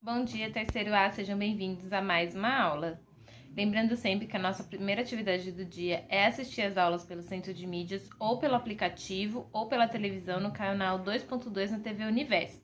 Bom dia, terceiro A, sejam bem-vindos a mais uma aula. Lembrando sempre que a nossa primeira atividade do dia é assistir às aulas pelo Centro de Mídias, ou pelo aplicativo, ou pela televisão no canal 2.2 na TV Univesp,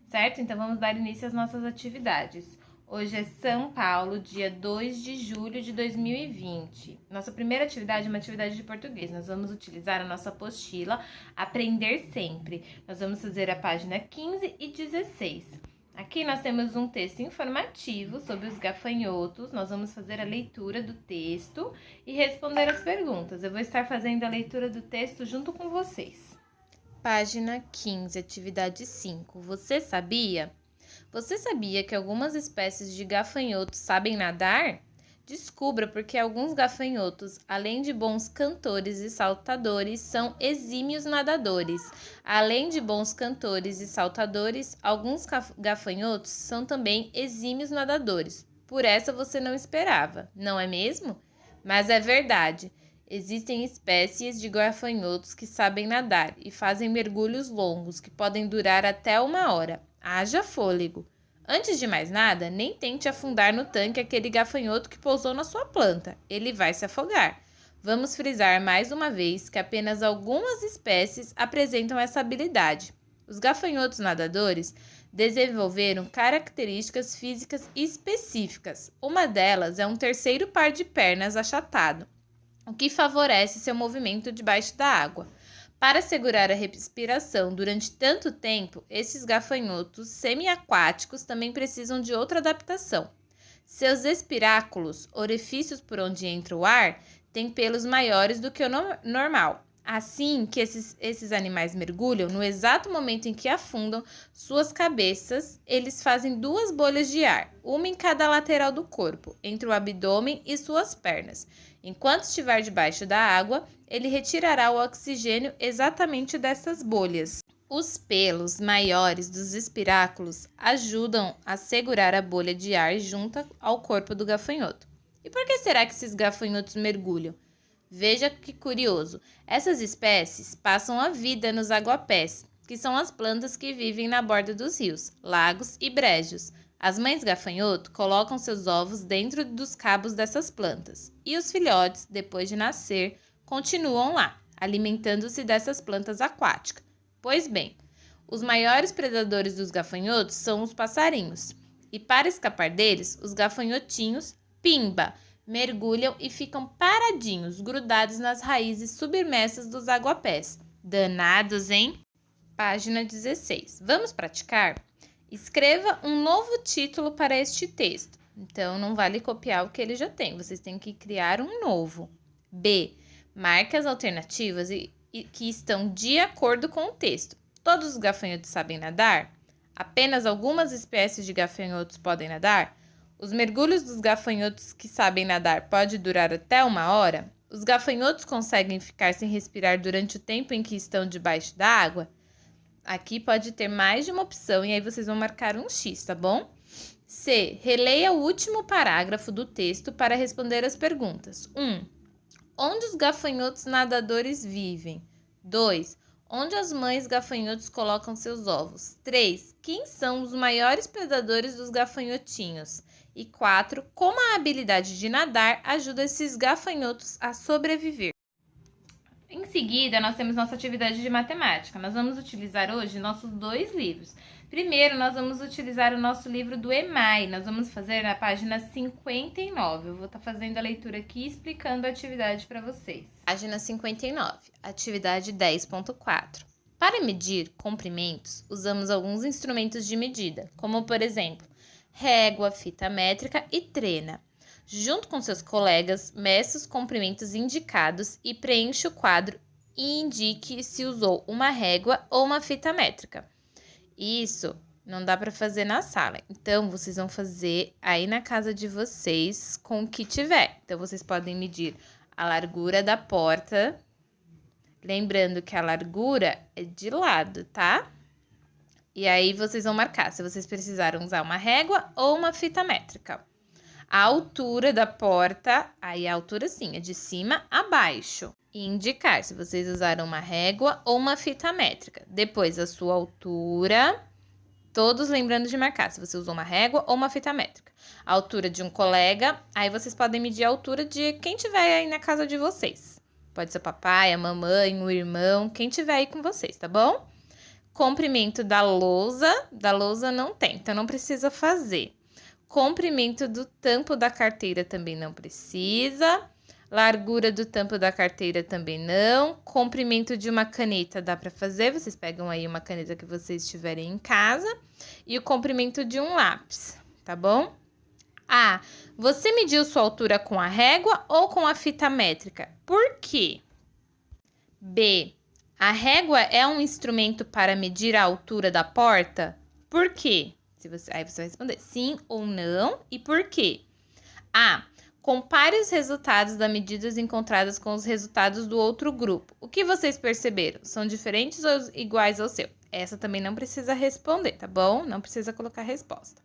certo? Então vamos dar início às nossas atividades. Hoje é São Paulo, dia 2 de julho de 2020. Nossa primeira atividade é uma atividade de português. Nós vamos utilizar a nossa apostila Aprender Sempre. Nós vamos fazer a página 15 e 16. Aqui nós temos um texto informativo sobre os gafanhotos. Nós vamos fazer a leitura do texto e responder as perguntas. Eu vou estar fazendo a leitura do texto junto com vocês. Página 15, atividade 5. Você sabia? Você sabia que algumas espécies de gafanhotos sabem nadar? Descubra porque alguns gafanhotos, além de bons cantores e saltadores, são exímios nadadores. Além de bons cantores e saltadores, alguns gafanhotos são também exímios nadadores. Por essa você não esperava, não é mesmo? Mas é verdade. Existem espécies de gafanhotos que sabem nadar e fazem mergulhos longos que podem durar até 1 hora. Haja fôlego! Antes de mais nada, nem tente afundar no tanque aquele gafanhoto que pousou na sua planta. Ele vai se afogar. Vamos frisar mais uma vez que apenas algumas espécies apresentam essa habilidade. Os gafanhotos nadadores desenvolveram características físicas específicas. Uma delas é um terceiro par de pernas achatado, o que favorece seu movimento debaixo da água. Para segurar a respiração durante tanto tempo, esses gafanhotos semiaquáticos também precisam de outra adaptação. Seus espiráculos, orifícios por onde entra o ar, têm pelos maiores do que o normal. Assim que esses animais mergulham, no exato momento em que afundam suas cabeças, eles fazem 2 bolhas de ar, uma em cada lateral do corpo, entre o abdômen e suas pernas. Enquanto estiver debaixo da água, ele retirará o oxigênio exatamente dessas bolhas. Os pelos maiores dos espiráculos ajudam a segurar a bolha de ar junto ao corpo do gafanhoto. E por que será que esses gafanhotos mergulham? Veja que curioso, essas espécies passam a vida nos aguapés, que são as plantas que vivem na borda dos rios, lagos e brejos. As mães gafanhoto colocam seus ovos dentro dos cabos dessas plantas, e os filhotes, depois de nascer, continuam lá, alimentando-se dessas plantas aquáticas. Pois bem, os maiores predadores dos gafanhotos são os passarinhos, e para escapar deles, os gafanhotinhos, pimba, mergulham e ficam paradinhos, grudados nas raízes submersas dos aguapés. Danados, hein? Página 16. Vamos praticar? Escreva um novo título para este texto. Então, não vale copiar o que ele já tem. Vocês têm que criar um novo. B. Marque as alternativas que estão de acordo com o texto. Todos os gafanhotos sabem nadar? Apenas algumas espécies de gafanhotos podem nadar? Os mergulhos dos gafanhotos que sabem nadar podem durar até 1 hora? Os gafanhotos conseguem ficar sem respirar durante o tempo em que estão debaixo da água? Aqui pode ter mais de uma opção e aí vocês vão marcar um X, tá bom? C. Releia o último parágrafo do texto para responder as perguntas. 1. Onde os gafanhotos nadadores vivem? 2. Onde as mães gafanhotos colocam seus ovos? 3. Quem são os maiores predadores dos gafanhotinhos? E 4. Como a habilidade de nadar ajuda esses gafanhotos a sobreviver? Em seguida, nós temos nossa atividade de matemática. Nós vamos utilizar hoje nossos 2 livros. Primeiro, nós vamos utilizar o nosso livro do EMAI. Nós vamos fazer na página 59. Eu vou estar fazendo a leitura aqui e explicando a atividade para vocês. Página 59, atividade 10.4. Para medir comprimentos, usamos alguns instrumentos de medida, como por exemplo, régua, fita métrica e trena. Junto com seus colegas, meça os comprimentos indicados e preencha o quadro e indique se usou uma régua ou uma fita métrica. Isso não dá para fazer na sala, então vocês vão fazer aí na casa de vocês com o que tiver. Então vocês podem medir a largura da porta, lembrando que a largura é de lado, tá? E aí vocês vão marcar se vocês precisaram usar uma régua ou uma fita métrica. A altura da porta, aí a altura sim, é de cima a baixo. E indicar se vocês usaram uma régua ou uma fita métrica. Depois a sua altura Todos lembrando de marcar se você usou uma régua ou uma fita métrica. A altura de um colega, aí vocês podem medir a altura de quem tiver aí na casa de vocês. Pode ser o papai, a mamãe, o irmão, quem tiver aí com vocês, tá bom? Comprimento da lousa não tem, então não precisa fazer. Comprimento do tampo da carteira também não precisa. Largura do tampo da carteira também não. Comprimento de uma caneta dá para fazer, vocês pegam aí uma caneta que vocês tiverem em casa. E o comprimento de um lápis, tá bom? A. Você mediu sua altura com a régua ou com a fita métrica? Por quê? B. A régua é um instrumento para medir a altura da porta? Por quê? Aí você vai responder sim ou não e por quê? A. Compare os resultados das medidas encontradas com os resultados do outro grupo. O que vocês perceberam? São diferentes ou iguais ao seu? Essa também não precisa responder, tá bom? Não precisa colocar resposta.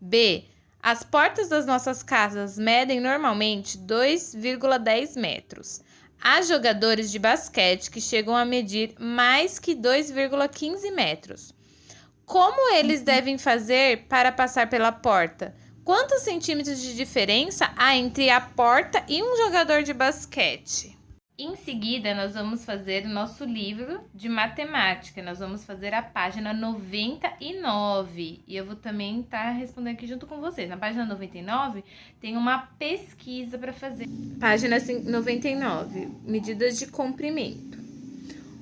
B. As portas das nossas casas medem normalmente 2,10 metros. Há jogadores de basquete que chegam a medir mais que 2,15 metros. Como eles devem fazer para passar pela porta? Quantos centímetros de diferença há entre a porta e um jogador de basquete? Em seguida, nós vamos fazer o nosso livro de matemática. Nós vamos fazer a página 99. E eu vou também estar respondendo aqui junto com vocês. Na página 99, tem uma pesquisa para fazer. Página 99, medidas de comprimento.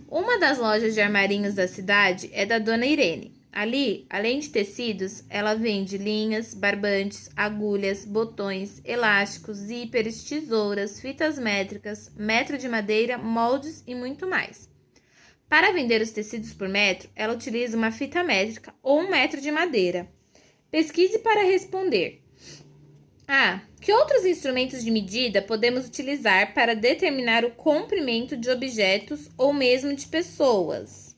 Uma das lojas de armarinhos da cidade é da Dona Irene. Ali, além de tecidos, ela vende linhas, barbantes, agulhas, botões, elásticos, zíperes, tesouras, fitas métricas, metro de madeira, moldes e muito mais. Para vender os tecidos por metro, ela utiliza uma fita métrica ou um metro de madeira. Pesquise para responder. A. Que outros instrumentos de medida podemos utilizar para determinar o comprimento de objetos ou mesmo de pessoas?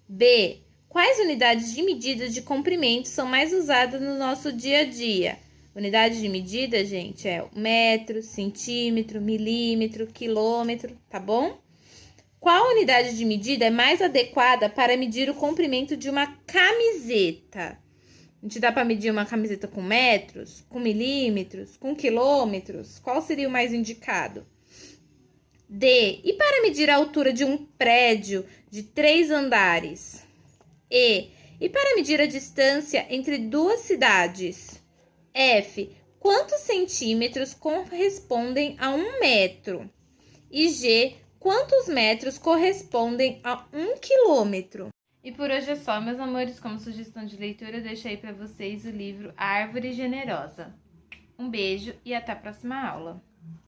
B. Quais unidades de medida de comprimento são mais usadas no nosso dia a dia? Unidade de medida, gente, é metro, centímetro, milímetro, quilômetro, tá bom? Qual unidade de medida é mais adequada para medir o comprimento de uma camiseta? A gente dá para medir uma camiseta com metros, com milímetros, com quilômetros? Qual seria o mais indicado? D. E para medir a altura de um prédio de 3 andares? E para medir a distância entre duas cidades? F. Quantos centímetros correspondem a 1 metro? E G. Quantos metros correspondem a 1 quilômetro? E por hoje é só, meus amores. Como sugestão de leitura, eu deixo aí para vocês o livro Árvore Generosa. Um beijo e até a próxima aula.